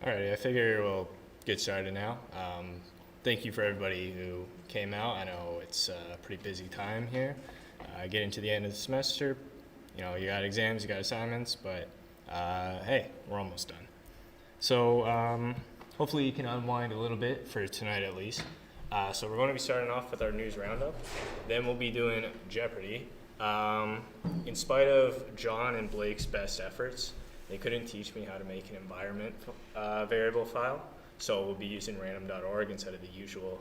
Alrighty, I figure we'll get started now. Thank you for everybody who came out. I know it's a pretty busy time here. Getting to the end of the semester, you got exams, you got assignments, but hey, we're almost done. So hopefully you can unwind a little bit for tonight at least. So we're going to be starting off with our news roundup. Then we'll be doing Jeopardy. In spite of John and Blake's best efforts, they couldn't teach me how to make an environment variable file, so we'll be using random.org instead of the usual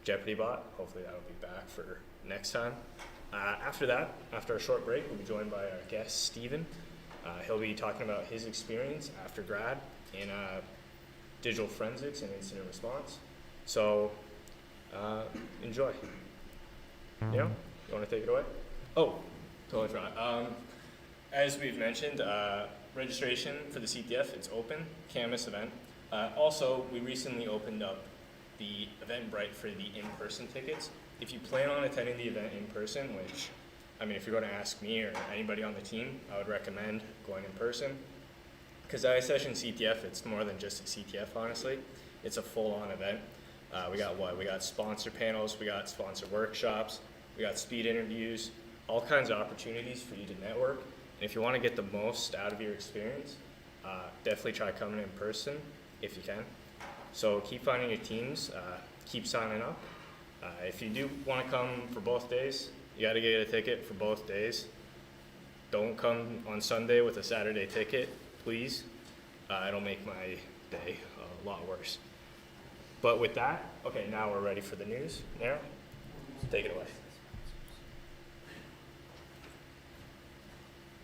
Jeopardy bot. Hopefully that'll be back for next time. After that, after a short break, we'll be joined by our guest, Steven. He'll be talking about his experience after grad in digital forensics and incident response. So enjoy. You want to take it away? Oh, totally forgot. As we've mentioned, registration for the CTF, it's open, canvas event. Also, we recently opened up the Eventbrite for the in-person tickets. If you plan on attending the event in person, which, if you're going to ask me or anybody on the team, I would recommend going in person. Because ISSessions CTF, it's more than just a CTF, honestly. It's a full-on event. We got sponsor panels, we got sponsor workshops, we got speed interviews, all kinds of opportunities for you to network. And if you want to get the most out of your experience, definitely try coming in person if you can. So keep finding your teams, keep signing up. If you do want to come for both days, you got to get a ticket for both days. Don't come on Sunday with a Saturday ticket, please. It'll make my day a lot worse. But with that, okay, now we're ready for the news. Nara, take it away.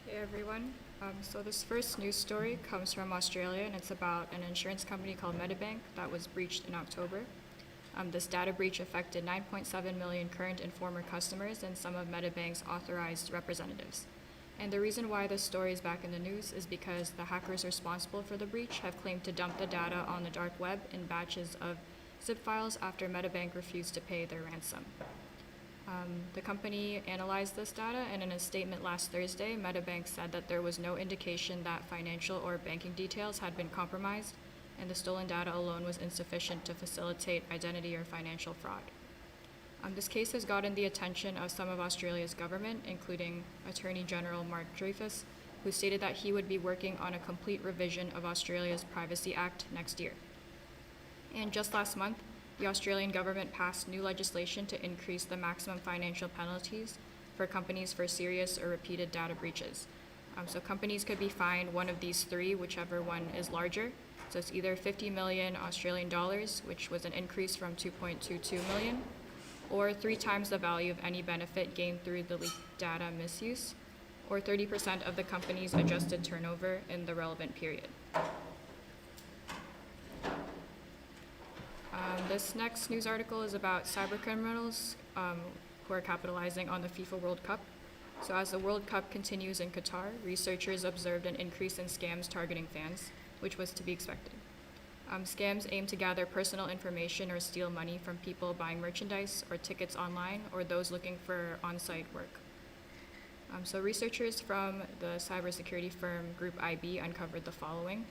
Hey everyone. So this first news story comes from Australia, and it's about an insurance company called Medibank that was breached in October. This data breach affected 9.7 million current and former customers and some of Medibank's authorized representatives. And the reason why this story is back in the news is because the hackers responsible for the breach have claimed to dump the data on the dark web in batches of zip files after Medibank refused to pay their ransom. The company analyzed this data, and in a statement last Thursday, Medibank said that there was no indication that financial or banking details had been compromised, and the stolen data alone was insufficient to facilitate identity or financial fraud. This case has gotten the attention of some of Australia's government, including Attorney General Mark Dreyfus, who stated that he would be working on a complete revision of Australia's Privacy Act next year. And just last month, the Australian government passed new legislation to increase the maximum financial penalties for companies for serious or repeated data breaches. So companies could be fined one of these three, whichever one is larger. So it's either 50 million Australian dollars, which was an increase from 2.22 million, or 3 times the value of any benefit gained through the leaked data misuse, or 30% of the company's adjusted turnover in the relevant period. This next news article is about cybercriminals who are capitalizing on the FIFA World Cup. So as the World Cup continues in Qatar, researchers observed an increase in scams targeting fans, which was to be expected. Scams aim to gather personal information or steal money from people buying merchandise or tickets online, or those looking for on-site work. So researchers from the cybersecurity firm Group IB uncovered the following.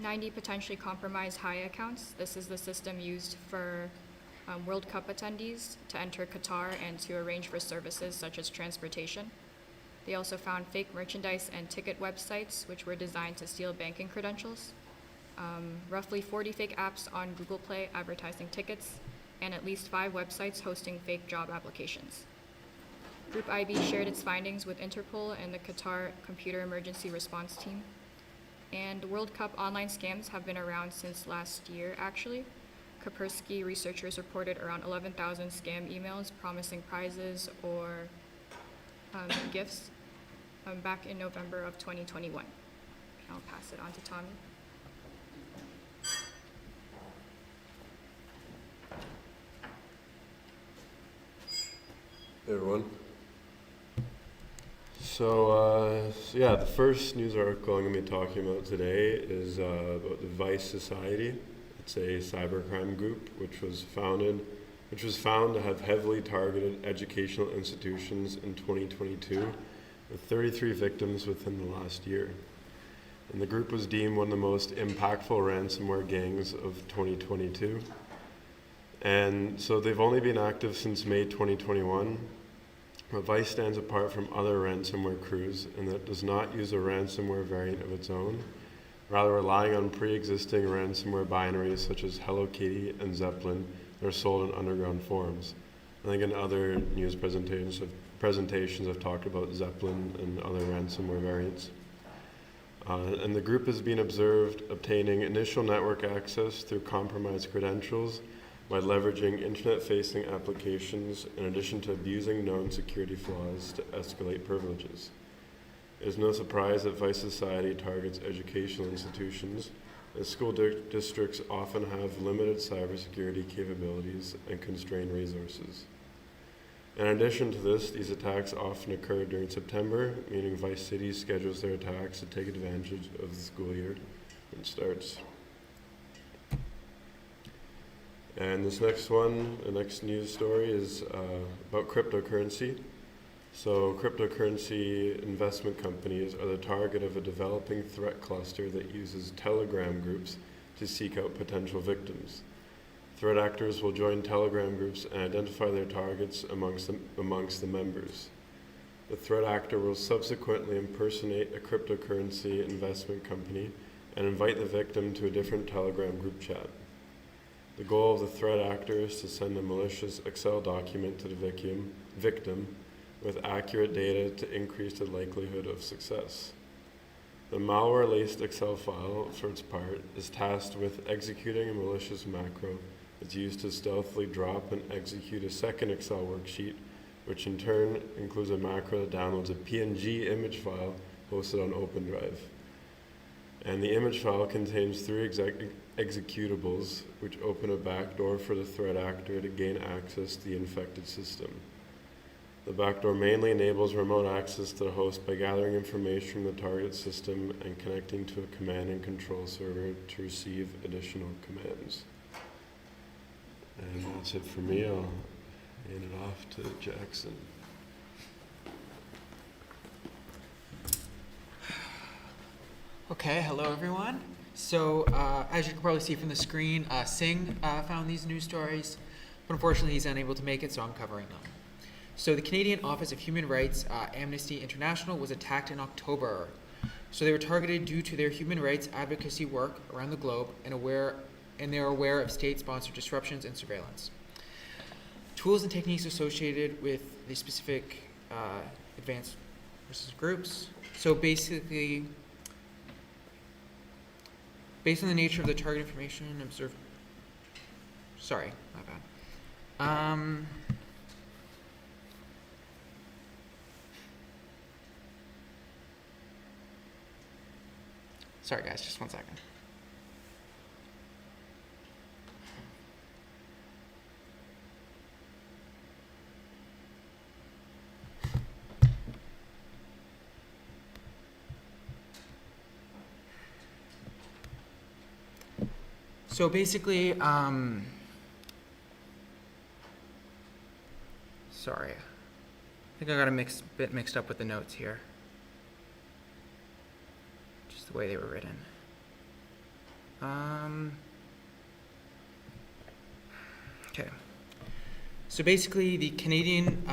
90 potentially compromised Haya accounts. This is the system used for World Cup attendees to enter Qatar and to arrange for services such as transportation. They also found fake merchandise and ticket websites which were designed to steal banking credentials. Roughly 40 fake apps on Google Play advertising tickets, and at least 5 websites hosting fake job applications. Group IB shared its findings with Interpol and the Qatar Computer Emergency Response Team. And World Cup online scams have been around since last year, actually. Kaspersky researchers reported around 11,000 scam emails promising prizes or gifts back in November of 2021. I'll pass it on to Tommy. Hey everyone. So the first news article I'm going to be talking about today is about the Vice Society. It's a cybercrime group which was found to have heavily targeted educational institutions in 2022, with 33 victims within the last year. And the group was deemed one of the most impactful ransomware gangs of 2022. And so they've only been active since May 2021. But Vice stands apart from other ransomware crews in that it does not use a ransomware variant of its own, rather relying on pre-existing ransomware binaries such as Hello Kitty and Zeppelin that are sold in underground forums. I think in other news presentations have talked about Zeppelin and other ransomware variants. And the group has been observed obtaining initial network access through compromised credentials by leveraging internet-facing applications in addition to abusing known security flaws to escalate privileges. It is no surprise that Vice Society targets educational institutions, as school districts often have limited cybersecurity capabilities and constrained resources. In addition to this, these attacks often occur during September, meaning Vice City schedules their attacks to take advantage of the school year when it starts. And this next one, the next news story is about cryptocurrency. So cryptocurrency investment companies are the target of a developing threat cluster that uses Telegram groups to seek out potential victims. Threat actors will join Telegram groups and identify their targets amongst the members. The threat actor will subsequently impersonate a cryptocurrency investment company and invite the victim to a different Telegram group chat. The goal of the threat actor is to send a malicious Excel document to the victim with accurate data to increase the likelihood of success. The malware-laced Excel file, for its part, is tasked with executing a malicious macro that's used to stealthily drop and execute a second Excel worksheet, which in turn includes a macro that downloads a PNG image file hosted on OpenDrive. And the image file contains 3 executables, which open a backdoor for the threat actor to gain access to the infected system. The backdoor mainly enables remote access to the host by gathering information from the target system and connecting to a command and control server to receive additional commands. And that's it for me. I'll hand it off to Jackson. Okay, hello everyone. So, as you can probably see from the screen, Singh found these news stories, but unfortunately he's unable to make it, so I'm covering them. So the Canadian Office of Human Rights, Amnesty International, was attacked in October. So they were targeted due to their human rights advocacy work around the globe and they are aware of state-sponsored disruptions and surveillance. Tools and techniques associated with the specific advanced versus groups. So basically, based on the nature of the target information, observe. Sorry, my bad. Sorry guys, just 1 second. So basically, sorry, I think I got a bit mixed up with the notes here. Just the way they were written. Okay. So basically, the Canadian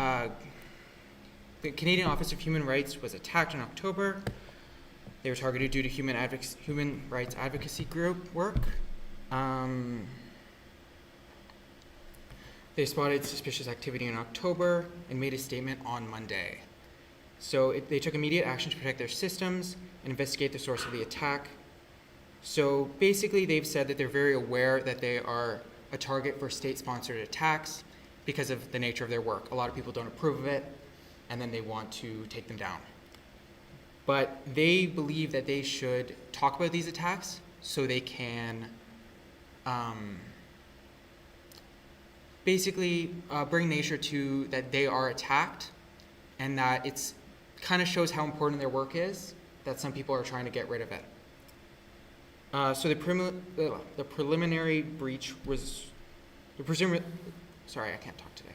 Office of Human Rights was attacked in October. They were targeted due to human rights advocacy group work. They spotted suspicious activity in October and made a statement on Monday. So they took immediate action to protect their systems and investigate the source of the attack. So basically they've said that they're very aware that they are a target for state-sponsored attacks because of the nature of their work. A lot of people don't approve of it, and then they want to take them down. But they believe that they should talk about these attacks so they can basically bring nature to that they are attacked, and that it's kind of shows how important their work is, that some people are trying to get rid of it. So the preliminary breach was, sorry, I can't talk today.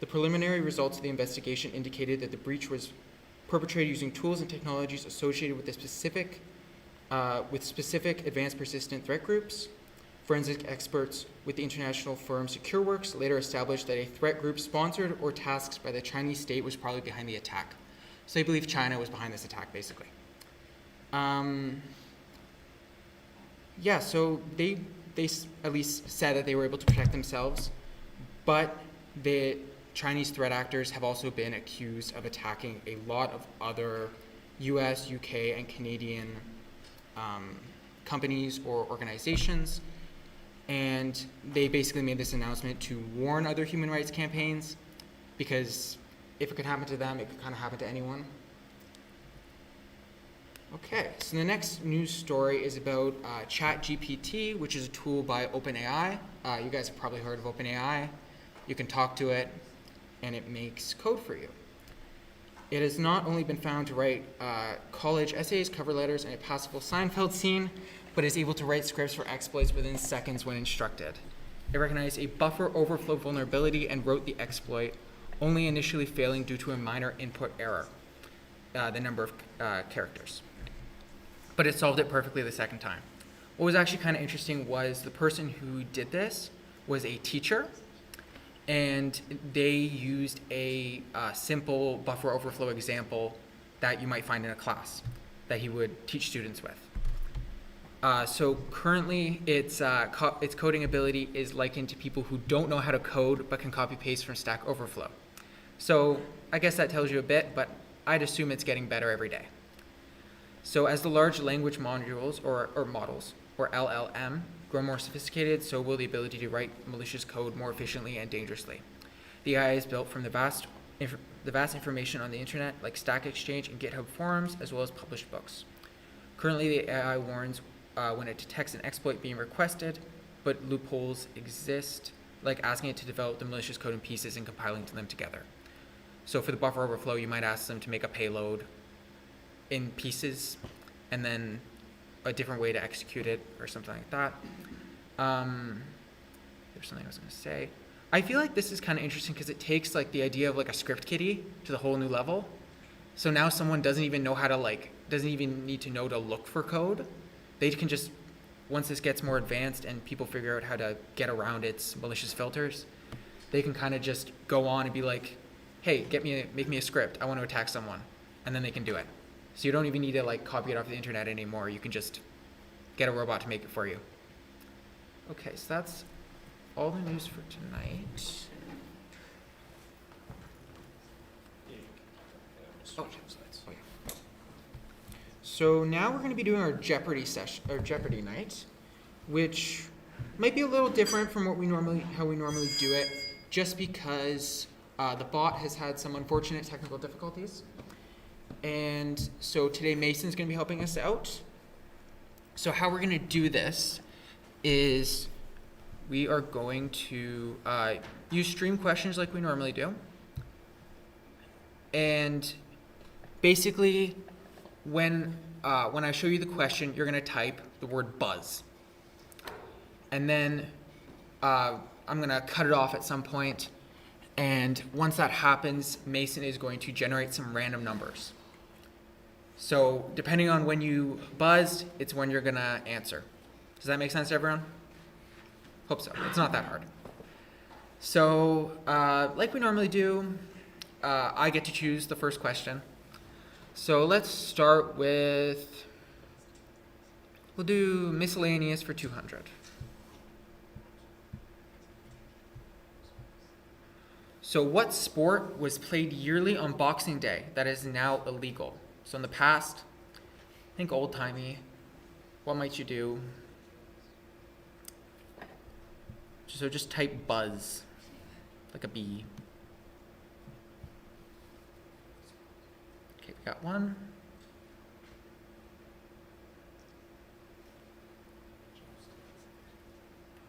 The preliminary results of the investigation indicated that the breach was perpetrated using tools and technologies associated with the specific with specific advanced persistent threat groups. Forensic experts with the international firm SecureWorks later established that a threat group sponsored or tasked by the Chinese state was probably behind the attack. So they believe China was behind this attack, basically. Yeah, so they at least said that they were able to protect themselves, but the Chinese threat actors have also been accused of attacking a lot of other US, UK, and Canadian companies or organizations. And they basically made this announcement to warn other human rights campaigns, because if it could happen to them, it could kind of happen to anyone. Okay, so the next news story is about ChatGPT, which is a tool by OpenAI. You guys have probably heard of OpenAI. You can talk to it, and it makes code for you. It has not only been found to write college essays, cover letters, and a passable Seinfeld scene, but is able to write scripts for exploits within seconds when instructed. It recognized a buffer overflow vulnerability and wrote the exploit, only initially failing due to a minor input error, the number of characters. But it solved it perfectly the second time. What was actually kind of interesting was the person who did this was a teacher, and they used a simple buffer overflow example that you might find in a class that he would teach students with. So currently, its coding ability is likened to people who don't know how to code but can copy paste from Stack Overflow. So I guess that tells you a bit, but I'd assume it's getting better every day. So as the large language modules or models, or LLM, grow more sophisticated, so will the ability to write malicious code more efficiently and dangerously. The AI is built from the vast information on the internet, like Stack Exchange and GitHub forums, as well as published books. Currently, the AI warns when it detects an exploit being requested, but loopholes exist, like asking it to develop the malicious code in pieces and compiling them together. So for the buffer overflow, you might ask them to make a payload in pieces and then a different way to execute it or something like that. There's something I was going to say. I feel like this is kind of interesting because it takes like the idea of like a script kiddie to the whole new level. So now someone doesn't even know how to doesn't even need to know to look for code. They can just, once this gets more advanced and people figure out how to get around its malicious filters, they can kind of just go on and be like, hey, make me a script. I want to attack someone. And then they can do it. So you don't even need to like copy it off the internet anymore. You can just get a robot to make it for you. Okay, so that's all the news for tonight. Oh, yeah. So now we're going to be doing our Jeopardy session, or Jeopardy night, which might be a little different from how we normally do it, just because the bot has had some unfortunate technical difficulties. And so today Mason's going to be helping us out. So how we're going to do this is we are going to use stream questions like we normally do. And basically, when I show you the question, you're going to type the word buzz. And then I'm going to cut it off at some point. And once that happens, Mason is going to generate some random numbers. So depending on when you buzzed, it's when you're going to answer. Does that make sense to everyone? Hope so. It's not that hard. So like we normally do, I get to choose the first question. So let's start with, we'll do miscellaneous for 200. So what sport was played yearly on Boxing Day that is now illegal? So in the past, think old-timey. What might you do? So just type buzz, like a bee. Okay, we got one.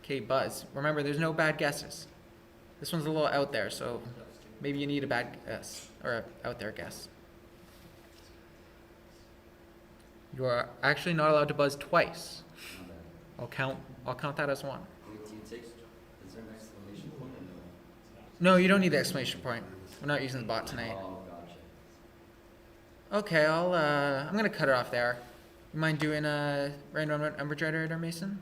Okay, buzz. Remember, there's no bad guesses. This one's a little out there, so maybe you need a bad guess, or an out there guess. You are actually not allowed to buzz twice. I'll count that as one. Is there an exclamation point or No, you don't need the exclamation point. We're not using the bot tonight. no? Oh, gotcha. Okay, I'm gonna cut it off there. You mind doing a random number generator, Mason?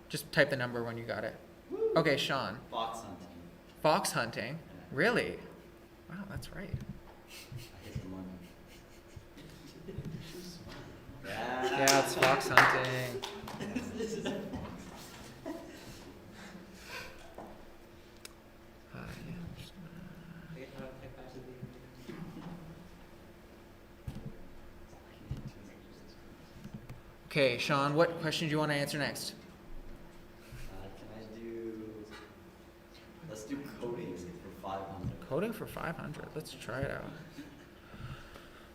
Just type the number when you got it. Okay, Sean. Fox hunting. Fox hunting? Really? Wow, that's right. I hit the money. Yeah, it's fox hunting. Yeah, just okay, Sean, what question do you want to answer next? Let's do coding for 500. Coding for 500. Let's try it out.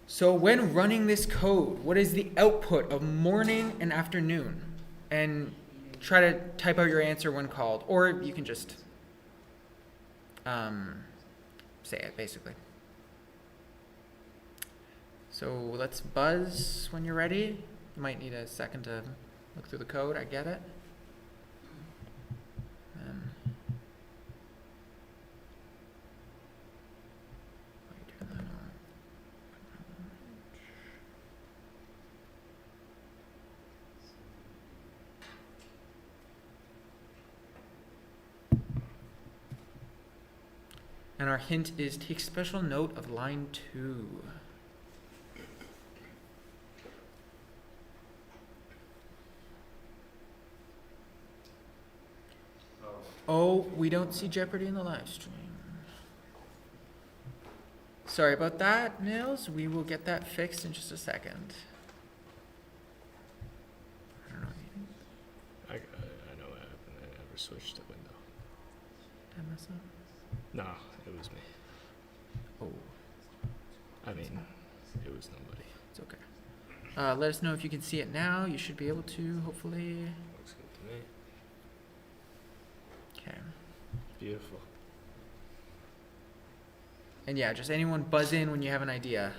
So when running this code, what is the output of morning and afternoon? And try to type out your answer when called, or you can just say it basically. So let's buzz when you're ready. You might need a second to look through the code. I get it. And our hint is take special note of line 2. Oh, we don't see Jeopardy in the live stream. Sorry about that, Nils. We will get that fixed in just a second. I don't know. I know what happened. I never switched the window. Did I mess up? No, it was me. Oh, I mean, it was nobody. it's okay. Let us know if you can see it now. You should be able to, hopefully. Looks good to me. Okay. Beautiful. And yeah, just anyone buzz in when you have an idea.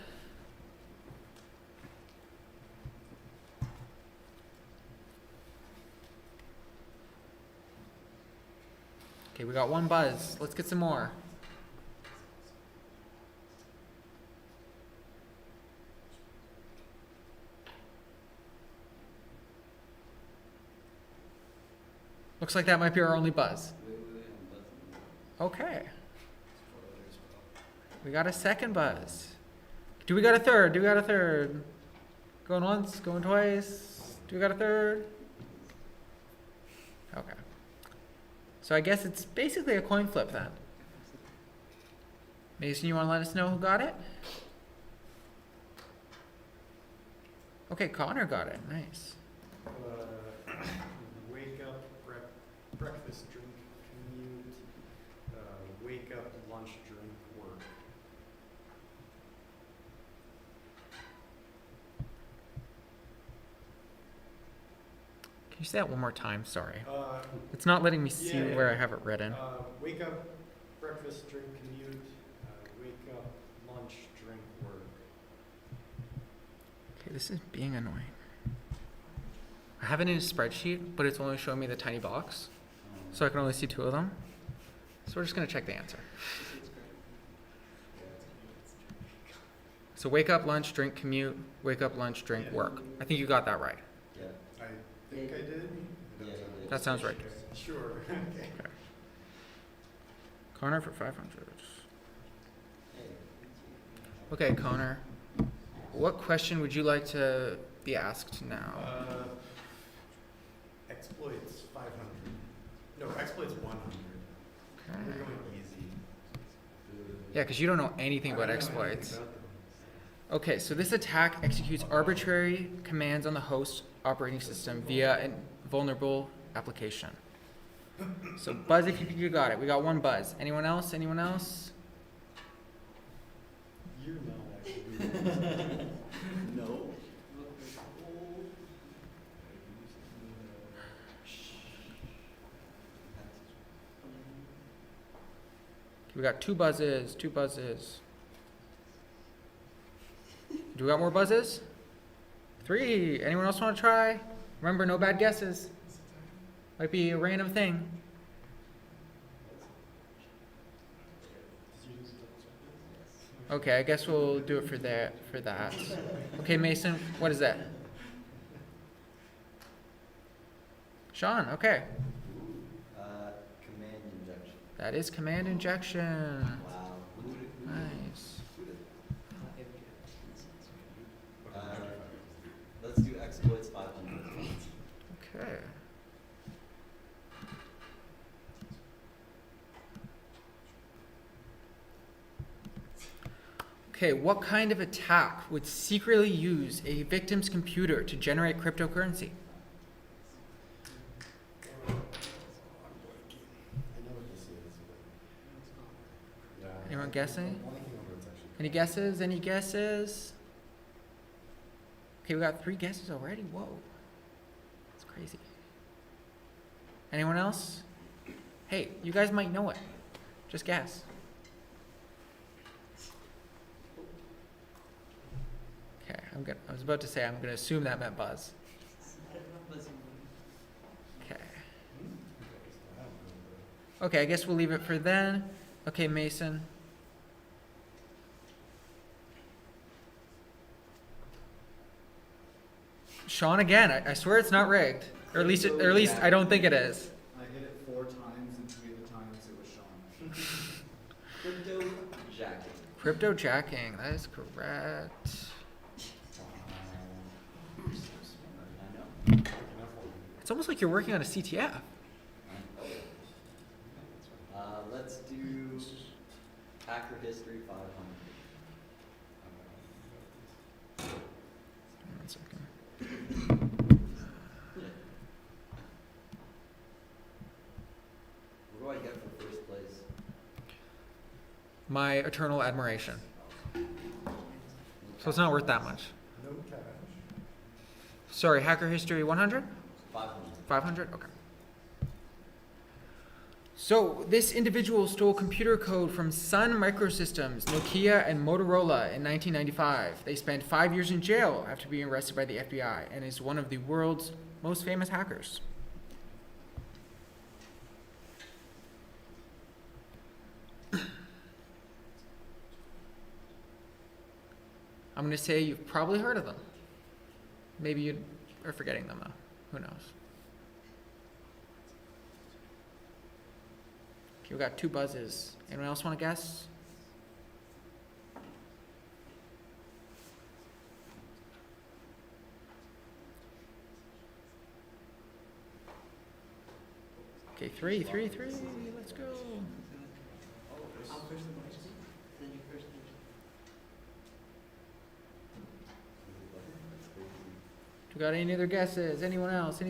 Okay, we got one buzz. Let's get some more. Looks like that might be our only buzz. Okay. We got a second buzz. Do we got a third? Do we got a third? Going once, going twice. Do we got a third? Okay. So I guess it's basically a coin flip then. Mason, you want to let us know who got it? Okay, Connor got it. Nice. Wake up, breakfast, drink, commute, wake up, lunch, drink, work. Can you say that one more time? Sorry. Uh, It's not letting me see Yeah. where I have it written. Wake up, breakfast, drink, commute, wake up, lunch, drink, work. Okay, this is being annoying. I have it in a spreadsheet, but it's only showing me the tiny box, so I can only see 2 of them. So we're just going to check the answer. So wake up, lunch, drink, commute, wake up, lunch, drink, work. I think you got that right. Yeah. I think I did. Yeah, yeah. That sounds right. Sure. Okay. Connor for 500. Hey. Okay, Connor. What question would you like to be asked now? Exploits 500. No, exploits 100. We're Okay. going easy. Yeah, because you don't know anything about exploits. Okay, so this attack executes arbitrary commands on the host operating system via a vulnerable application. So buzz if you got it. We got one buzz. Anyone else? Anyone else? You're not actually. No. We got 2 buzzes, 2 buzzes. Do we got more buzzes? 3. Anyone else want to try? Remember, no bad guesses. Might be a random thing. Okay, I guess we'll do it for that. Okay, Mason, what is that? Sean, okay. Command injection. That is command injection. Wow. Nice. Let's do exploits 500. Okay. Okay, what kind of attack would secretly use a victim's computer to generate cryptocurrency? Anyone guessing? Any guesses? Any guesses? Okay, we got 3 guesses already. Whoa. That's crazy. Anyone else? Hey, you guys might know it. Just guess. Okay, I was about to say I'm gonna assume that meant Buzz. Okay. Okay, I guess we'll leave it for then. Okay, Mason. Sean again. I swear it's not rigged, or at least I don't think it is. I hit it 4 times, and 3 of the times it was Sean. Crypto jacking. Crypto jacking. That is correct. I know. It's almost like you're working on a CTF. Let's do hacker history 500. One second. What do I get for first place? My eternal admiration. So it's not worth that much. No cash. Sorry, hacker history 100? 500. 500? Okay. So this individual stole computer code from Sun Microsystems, Nokia, and Motorola in 1995. They spent 5 years in jail after being arrested by the FBI and is one of the world's most famous hackers. I'm going to say you've probably heard of them. Maybe you are forgetting them though. Who knows? Okay, we got 2 buzzes. Anyone else want to guess? Okay, 3. Let's go. We got any other guesses? Anyone else?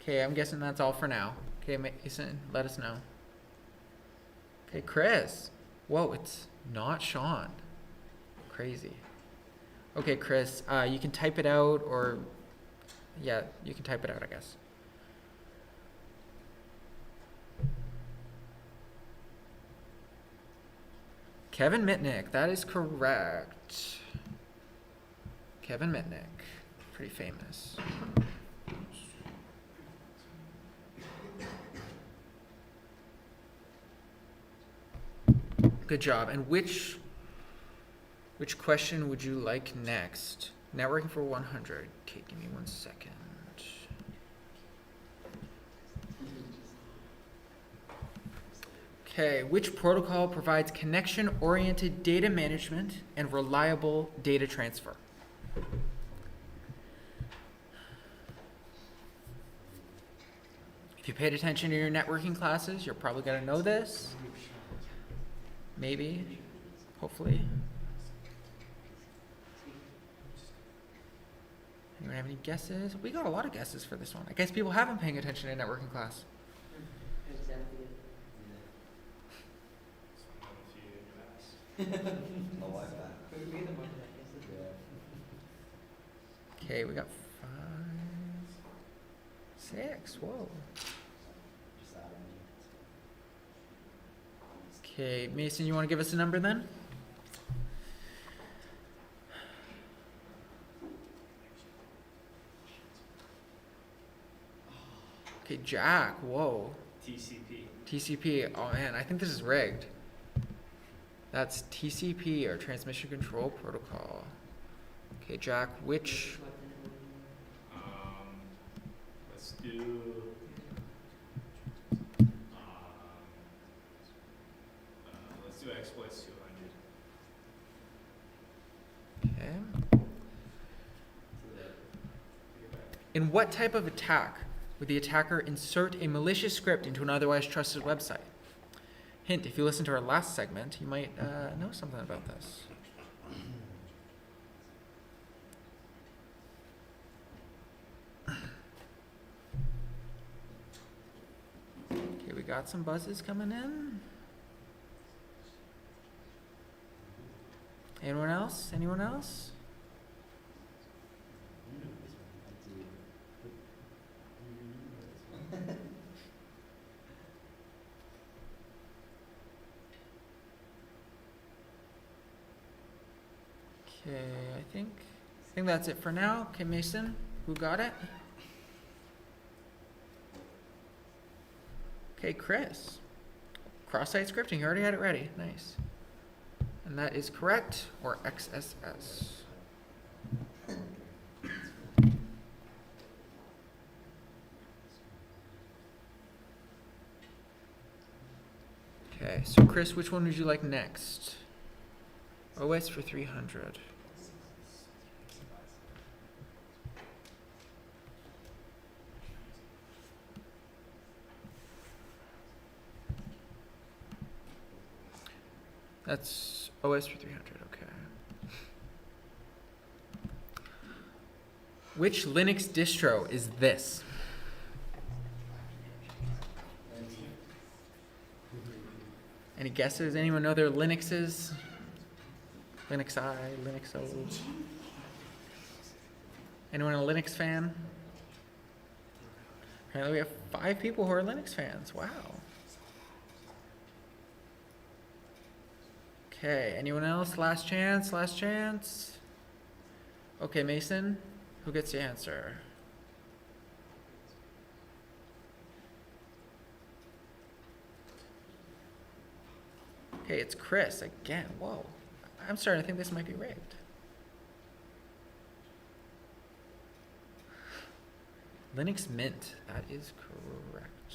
Okay, I'm guessing that's all for now. Okay, Mason, let us know. Okay, Chris. Whoa, it's not Sean. Crazy. Okay, Chris, you can type it out, or yeah, you can type it out, I guess. Kevin Mitnick, that is correct. Kevin Mitnick, pretty famous. Good job. And which question would you like next? Networking for 100. Okay, give me 1 second. Okay, which protocol provides connection-oriented data management and reliable data transfer? If you paid attention to your networking classes, you're probably going to know this. Maybe, hopefully. Anyone have any guesses? We got a lot of guesses for this one. I guess people have been paying attention in networking class. Oh, I bet. Okay, we got 5, 6. Whoa. Just add them. Okay, Mason, you want to give us a number then? Okay, Jack. Whoa. TCP. TCP. Oh man, I think this is rigged. That's TCP, or Transmission Control Protocol. Okay, Jack, which? Let's do. Let's do exploits 200. Okay. In what type of attack would the attacker insert a malicious script into an otherwise trusted website? Hint, if you listen to our last segment, you might know something about this. Okay, we got some buzzes coming in. Anyone else? Anyone else? Okay, I think that's it for now. Okay, Mason, who got it? Okay, Chris. Cross-site scripting, you already had it ready. Nice. And that is correct, or XSS. Okay, so Chris, which one would you like next? OS for 300. That's OS for 300, okay. Which Linux distro is this? Any guesses? Anyone know their Linuxes? Linux I, Linux O. Anyone a Linux fan? Apparently we have 5 people who are Linux fans. Wow. Okay, anyone else? Last chance, last chance. Okay, Mason, who gets the answer? Okay, it's Chris again. Whoa. I'm starting to think this might be rigged. Linux Mint, that is correct.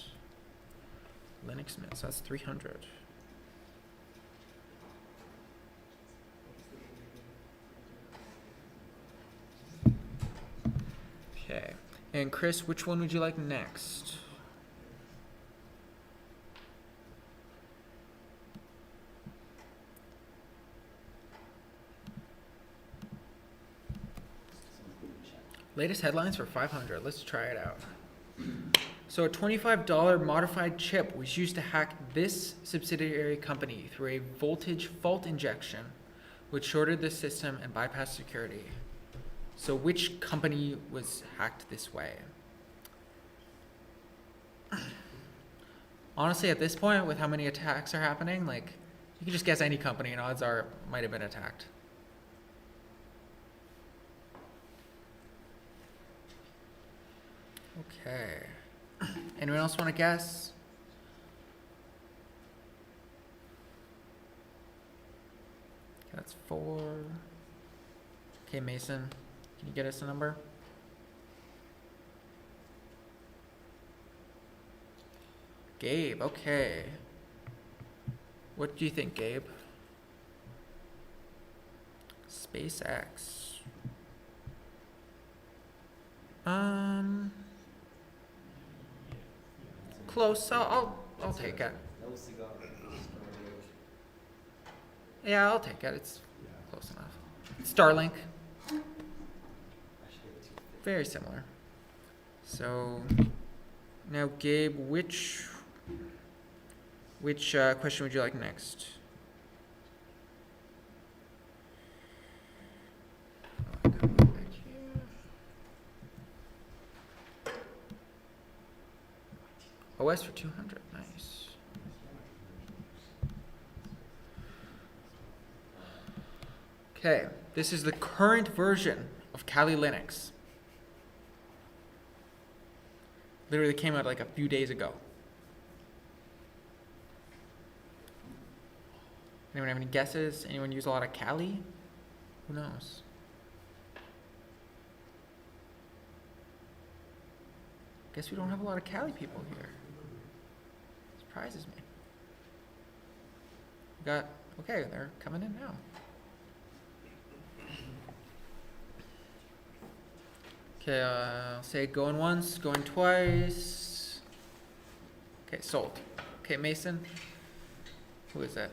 Linux Mint, so that's 300. Okay, and Chris, which one would you like next? Latest headlines for 500. Let's try it out. So a $25 modified chip was used to hack this subsidiary company through a voltage fault injection, which shorted the system and bypassed security. So which company was hacked this way? Honestly, at this point, with how many attacks are happening, like, you can just guess any company and odds are it might have been attacked. Okay. Anyone else want to guess? That's 4. Okay, Mason, can you get us a number? Gabe, okay. What do you think, Gabe? SpaceX. Close. I'll take it. No cigar. Yeah, I'll take it. It's close enough. Starlink. I should give it 250. Very similar. So now, Gabe, which question would you like next? Oh, I gotta go back here. OS for 200. Nice. Okay, this is the current version of Kali Linux. Literally came out like a few days ago. Anyone have any guesses? Anyone use a lot of Cali? Who knows? Guess we don't have a lot of Cali people here. Surprises me. Okay, they're coming in now. Okay, I'll say going once, going twice. Okay, sold. Okay, Mason. Who is that?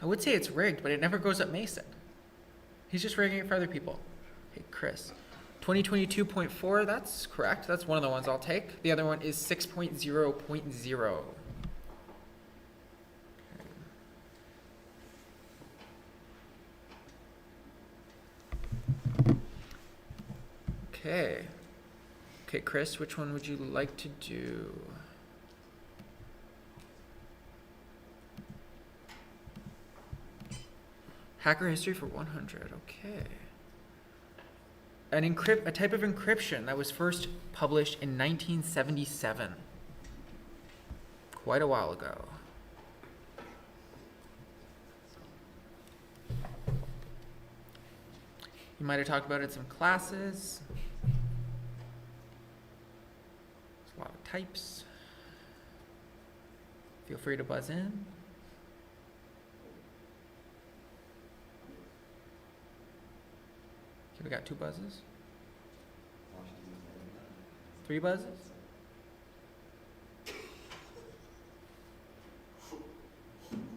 I would say it's rigged, but it never goes up Mason. He's just rigging it for other people. Hey, Chris. 2022.4, that's correct. That's one of the ones I'll take. The other one is 6.0.0. Okay. Okay, Chris, which one would you like to do? Hacker history for 100, okay. A type of encryption that was first published in 1977. Quite a while ago. You might have talked about it in some classes. There's a lot of types. Feel free to buzz in. Okay, we got 2 buzzes. 3 buzzes.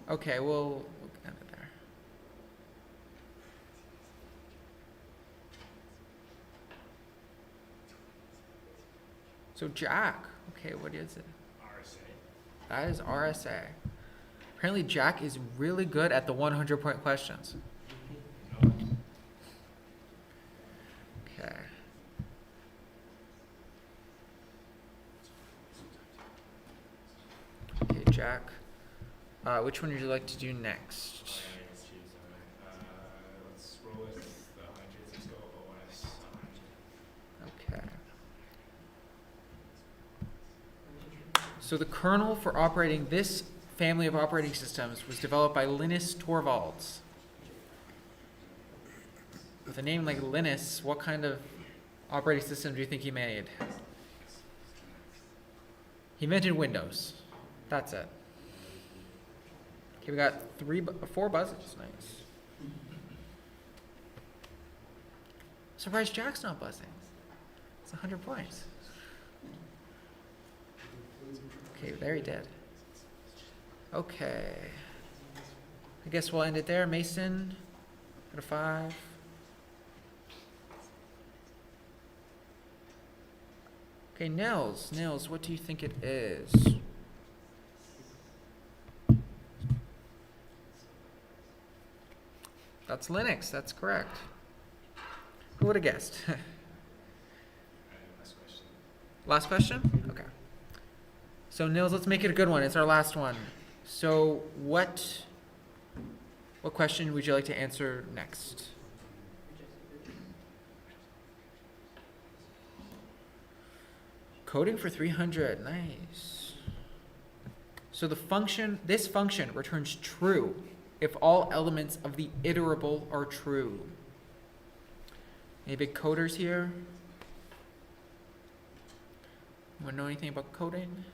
Okay, we'll end it there. So Jack, okay, what is it? RSA. That is RSA. Apparently Jack is really good at the 100-point questions. Okay. Okay, Jack. Which one would you like to do next? Let's choose. Let's roll with the hundreds. Let's go OS 100. Okay. So the kernel for operating this family of operating systems was developed by Linus Torvalds. With a name like Linus, what kind of operating system do you think he made? He invented Windows. That's it. Okay, we got 4 buzzes. Nice. Surprised Jack's not buzzing. It's 100 points. Okay, there he did. Okay. I guess we'll end it there. Mason, out of 5. Okay, Nils, what do you think it is? That's Linux, that's correct. Who would have guessed? Last question. Last question? Okay. So Nils, let's make it a good one. It's our last one. So what question would you like to answer next? Coding for 300, nice. So this function returns true if all elements of the iterable are true. Any big coders here? Anyone know anything about coding?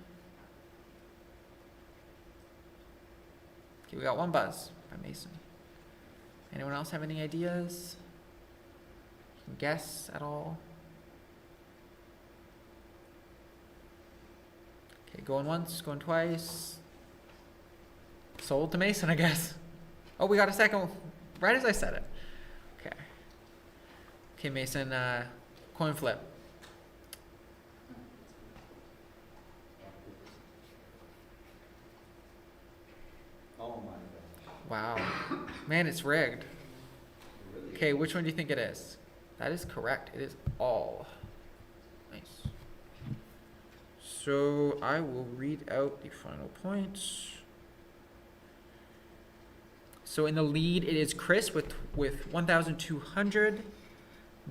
Okay, we got 1 buzz by Mason. Anyone else have any ideas? Can guess at all? Okay, going once, going twice. Sold to Mason, I guess. Oh, we got a second, right as I said it. Okay. Okay, Mason, coin flip. Oh my gosh. Wow. Man, it's rigged. Okay, which one do you think it is? That is correct. It is all. Nice. So I will read out the final points. So in the lead, it is Chris with 1,200.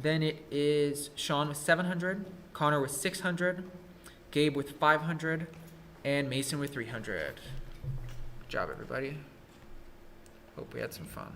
Then it is Sean with 700, Connor with 600, Gabe with 500, and Mason with 300. Good job, everybody. Hope we had some fun.